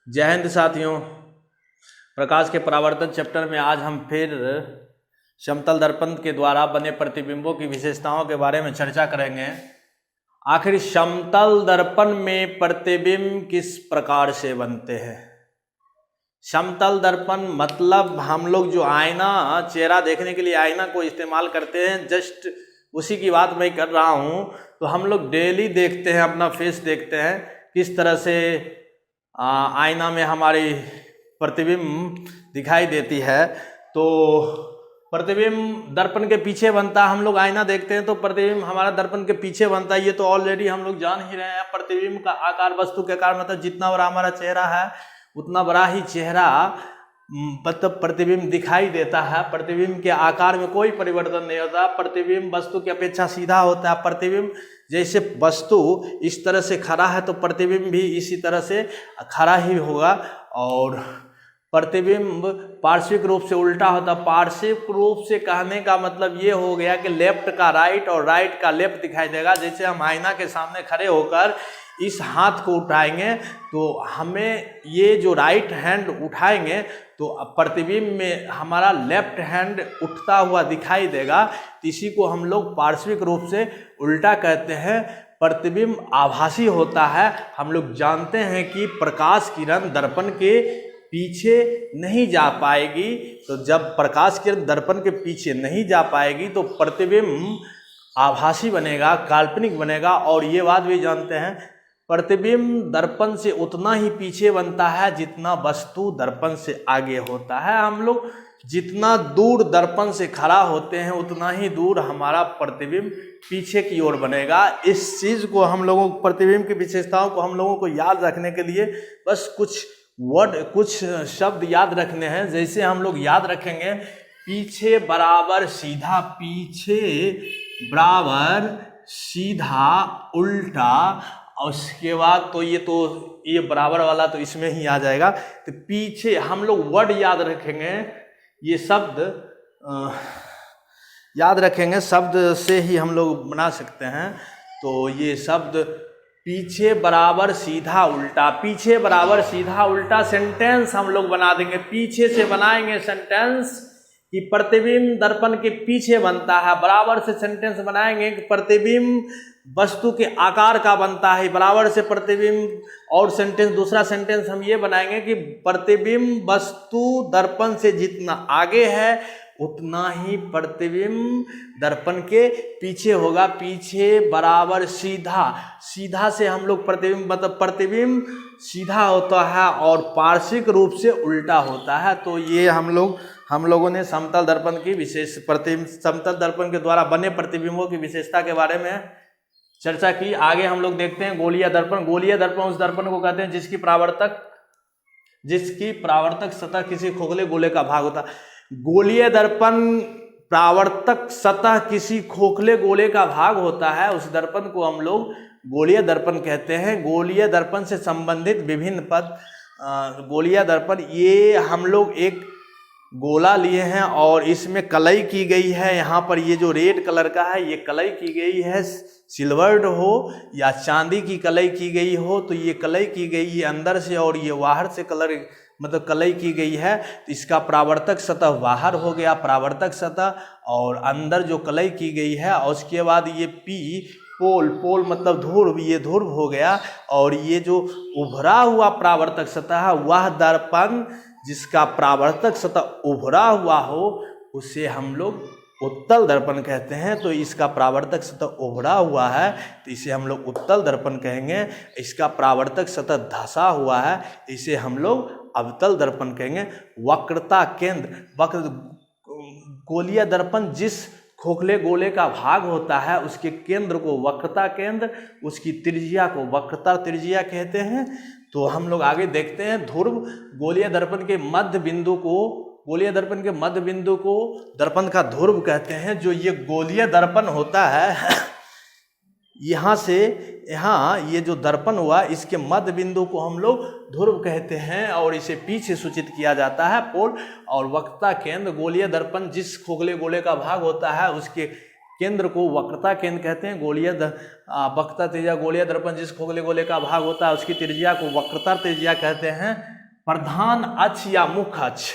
जय हिंद साथियों। प्रकाश के परावर्तन चैप्टर में आज हम फिर समतल दर्पण के द्वारा बने प्रतिबिंबों की विशेषताओं के बारे में चर्चा करेंगे। आखिर समतल दर्पण में प्रतिबिंब किस प्रकार से बनते हैं। समतल दर्पण मतलब हम लोग जो आईना, चेहरा देखने के लिए आईना को इस्तेमाल करते हैं, जस्ट उसी की बात मैं कर रहा हूँ। तो हम लोग डेली देखते हैं, अपना फेस देखते हैं, किस तरह से आईना में हमारी प्रतिबिंब दिखाई देती है। तो प्रतिबिंब दर्पण के पीछे बनता है। हम लोग आईना देखते हैं तो प्रतिबिंब हमारा दर्पण के पीछे बनता है। ये तो ऑलरेडी हम लोग जान ही रहे हैं। प्रतिबिंब का आकार वस्तु के आकार मतलब जितना बड़ा हमारा चेहरा है उतना बड़ा ही चेहरा मतलब प्रतिबिंब दिखाई देता है। प्रतिबिंब के आकार में कोई परिवर्तन नहीं होता। प्रतिबिंब वस्तु की अपेक्षा सीधा होता है। प्रतिबिंब जैसे वस्तु इस तरह से खड़ा है तो प्रतिबिंब भी इसी तरह से खड़ा ही होगा। और प्रतिबिंब पार्श्विक रूप से उल्टा होता। पार्श्विक रूप से कहने का मतलब ये हो गया कि लेफ्ट का राइट और राइट का लेफ्ट दिखाई देगा। जैसे हम आईना के सामने खड़े होकर इस हाथ को उठाएंगे तो हमें ये जो राइट हैंड उठाएंगे तो प्रतिबिंब में हमारा लेफ्ट हैंड उठता हुआ दिखाई देगा। इसी को हम लोग पार्श्विक रूप से उल्टा कहते हैं। प्रतिबिंब आभासी होता है। हम लोग जानते हैं कि प्रकाश किरण दर्पण के पीछे नहीं जा पाएगी। तो जब प्रकाश किरण दर्पण के पीछे नहीं जा पाएगी तो प्रतिबिंब आभासी बनेगा, काल्पनिक बनेगा। और ये बात भी जानते हैं प्रतिबिंब दर्पण से उतना ही पीछे बनता है जितना वस्तु दर्पण से आगे होता है। हम लोग जितना दूर दर्पण से खड़ा होते हैं उतना ही दूर हमारा प्रतिबिंब पीछे की ओर बनेगा। इस चीज़ को हम लोगों को, प्रतिबिंब की विशेषताओं को हम लोगों को याद रखने के लिए बस कुछ शब्द याद रखने हैं। जैसे हम लोग याद रखेंगे पीछे बराबर सीधा, पीछे बराबर सीधा उल्टा। और उसके बाद तो ये बराबर वाला तो इसमें ही आ जाएगा। तो पीछे हम लोग वर्ड याद रखेंगे, ये शब्द याद रखेंगे, शब्द से ही हम लोग बना सकते हैं। तो ये शब्द पीछे बराबर सीधा उल्टा, पीछे बराबर सीधा उल्टा सेंटेंस हम लोग बना देंगे। पीछे से बनाएंगे सेंटेंस कि प्रतिबिंब दर्पण के पीछे बनता है। बराबर से सेंटेंस बनाएंगे कि प्रतिबिंब वस्तु के आकार का बनता है। बराबर से प्रतिबिंब और सेंटेंस, दूसरा सेंटेंस हम ये बनाएंगे कि प्रतिबिंब वस्तु दर्पण से जितना आगे है उतना ही प्रतिबिंब दर्पण के पीछे होगा। पीछे बराबर सीधा, सीधा से हम लोग प्रतिबिंब मतलब प्रतिबिंब सीधा होता है और पार्श्विक रूप से उल्टा होता है। तो ये हम लोगों ने समतल दर्पण की समतल दर्पण के द्वारा बने प्रतिबिंबों की विशेषता के बारे में चर्चा की। आगे हम लोग देखते हैं गोलीय दर्पण। गोलीय दर्पण उस दर्पण को कहते हैं जिसकी परावर्तक सतह किसी खोखले गोले का भाग होता है। गोलीय दर्पण परावर्तक सतह किसी खोखले गोले का भाग होता है, उस दर्पण को हम लोग गोलीय दर्पण कहते हैं। गोलीय दर्पण से संबंधित विभिन्न पद। गोलीय दर्पण, ये हम लोग एक गोला लिए हैं और इसमें कलई की गई है। यहाँ पर ये जो रेड कलर का है ये कलई की गई है। सिल्वर्ड हो या चांदी की कलई की गई हो तो ये कलई की गई है अंदर से और ये बाहर से मतलब कलई की गई है। तो इसका परावर्तक सतह बाहर हो गया, परावर्तक सतह, और अंदर जो कलई की गई है। और उसके बाद ये पोल मतलब ध्रुव, ये ध्रुव हो गया। और ये जो उभरा हुआ परावर्तक सतह है वह दर्पण जिसका परावर्तक सतह उभरा हुआ हो उसे हम लोग उत्तल दर्पण कहते हैं। तो इसका परावर्तक सतह उभरा हुआ है तो इसे हम लोग उत्तल दर्पण कहेंगे। इसका परावर्तक सतह धंसा हुआ है इसे हम लोग अवतल दर्पण कहेंगे। वक्रता केंद्र, गोलीय दर्पण जिस खोखले गोले का भाग होता है उसके केंद्र को वक्रता केंद्र, उसकी त्रिज्या को वक्रता त्रिज्या कहते हैं। तो हम लोग आगे देखते हैं ध्रुव। गोलीय दर्पण के मध्य बिंदु को दर्पण का ध्रुव कहते हैं। जो ये गोलीय दर्पण होता है यहाँ से यहाँ ये जो दर्पण हुआ इसके मध्य बिंदु को हम लोग ध्रुव कहते हैं और इसे पीछे सूचित किया जाता है पोल। और वक्रता केंद्र, गोलीय दर्पण जिस खोखले गोले का भाग होता है उसके केंद्र को वक्रता केंद्र कहते हैं। वक्रता त्रिज्या, गोलीय दर्पण जिस खोखले गोले का भाग होता है उसकी त्रिज्या को वक्रता त्रिज्या कहते हैं। प्रधान अक्ष या मुख्य अक्ष।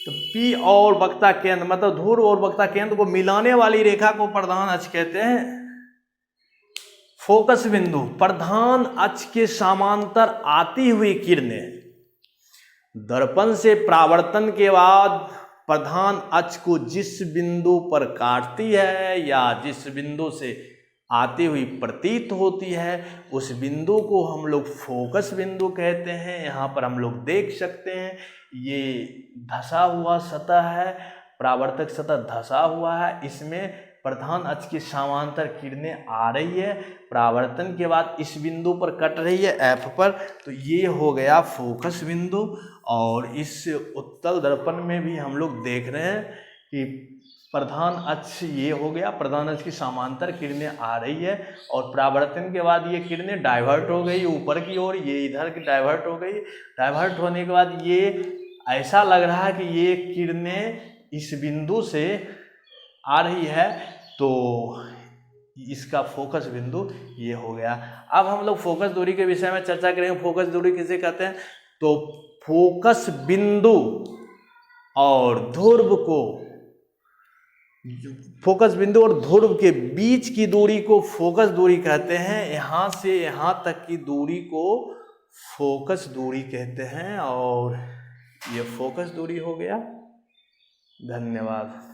तो P और वक्ता केंद्र मतलब ध्रुव और वक्ता केंद्र को मिलाने वाली रेखा को प्रधान अक्ष कहते हैं। फोकस बिंदु, प्रधान अक्ष के समांतर आती हुई किरणें दर्पण से परावर्तन के बाद प्रधान अक्ष को जिस बिंदु पर काटती है या जिस बिंदु से आती हुई प्रतीत होती है उस बिंदु को हम लोग फोकस बिंदु कहते हैं। यहाँ पर हम लोग देख सकते हैं ये धंसा हुआ सतह है, परावर्तक सतह धंसा हुआ है, इसमें प्रधान अक्ष के समांतर किरणें आ रही है, परावर्तन के बाद इस बिंदु पर कट रही है F पर, तो ये हो गया फोकस बिंदु। और इस उत्तल दर्पण में भी हम लोग देख रहे हैं कि प्रधान अक्ष ये हो गया, प्रधान अक्ष की समांतर किरणें आ रही है और परावर्तन के बाद ये किरणें डाइवर्ट हो गई ऊपर की ओर, ये इधर की डाइवर्ट हो गई। डाइवर्ट होने के बाद ये ऐसा लग रहा है कि ये किरणें इस बिंदु से आ रही है, तो इसका फोकस बिंदु ये हो गया। अब हम लोग फोकस दूरी के विषय में चर्चा करेंगे। फोकस दूरी किसे कहते हैं? तो फोकस बिंदु और ध्रुव को, फोकस बिंदु और ध्रुव के बीच की दूरी को फोकस दूरी कहते हैं। यहाँ से यहाँ तक की दूरी को फोकस दूरी कहते हैं और ये फोकस दूरी हो गया। धन्यवाद।